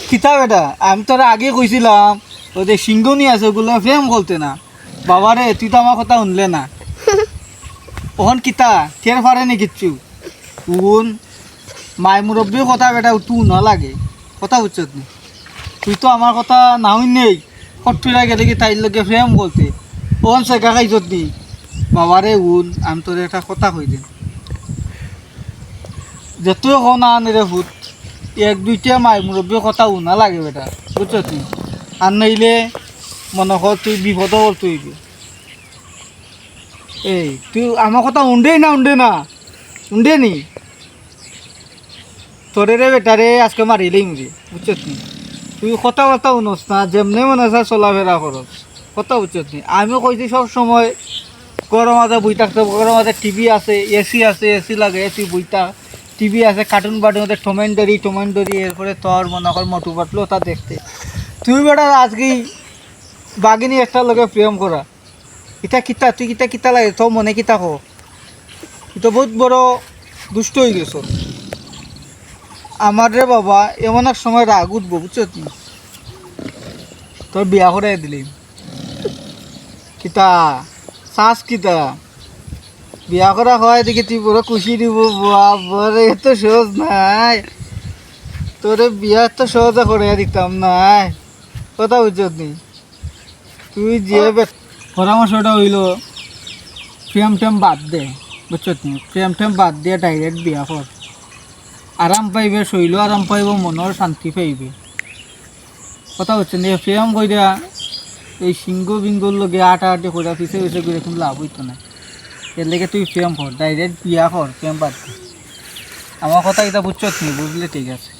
কিতা বেটা আমি তোরা আগে কইছিলাম ওই যে সিংহনি আছে ওগুলো প্রেম বলতে না বাবারে তুই তো আমার কথা শুনলে না ওহন কিতা টের পারে নি কিচ্ছু উন মায় মুরব্বীর কথা বেটা তুই না লাগে কথা বুঝছত নি তুই তো আমার কথা না হই নেই ফটফিরা গেলে কি তাইর লোকে প্রেম বলতে ওহন শেখা খাইছত নি বাবারে উন আমি তোর একটা কথা কই দিন যেতুই কো না আনে রে ভূত এক দুইটা মায় মুরব্বীর কথা উনা লাগে বেটা বুঝছো তুই আর নইলে মনে কর তুই বিপদ তুই এই তুই আমার কথা উন্ডে না উন্ডে নি তোরে রে বেটারে আজকে মারিলেই মুড়ি বুঝছো তুই তুই কথাবার্তা উনস না যেমনি মনে আছে চলাফেরা করস কথা বুঝছো তুই আমিও কইছি সব সময় গরম মাঝে বই থাকতে গরম মাঝে টিভি আছে এসি লাগে এসি বইটা টিভি আছে কার্টুন বাটুন টমেন্ডরি এরপরে তোর মনে কর মোটু পাতলো তা দেখতে তুই বেটা আজকেই বাগিনী একটা লোকে প্রেম করা ইটা কিতা তুই কিতা লাগে তোর মনে কিতা কো তুই তো বহুত বড় দুষ্ট হয়ে গেছ আমার রে বাবা এমন এক সময় রাগ উঠবো বুঝছো তুই তোর বিয়া করে দিলি কিতা চাষ কিতা বিয়া করা হয় দেখি তুই বড় খুশি দিব বাবারে এত সহজ নাই তোরে বিয়া তো সহজে করে দিতাম নাই কথা বুঝছত নি তুই যে পরামর্শটা হইল প্রেম টেম বাদ দে বুঝছত নি প্রেম টেম বাদ দিয়ে ডাইরেক্ট বিয়া কর আরাম পাইবে শৈল আরাম পাইব মনের শান্তি পাইবে কথা হচ্ছে নি প্রেম কইরা এই সিংহ বিঙ্গর লগে আটি কইরা পিছে পিছে করে কোনো লাভ হইতো না এর লেগে তুই প্রেম কর ডাইরেক্ট বিয়া কর প্রেম বাদ দে আমার কথা এটা বুঝছত নি বুঝলে ঠিক আছে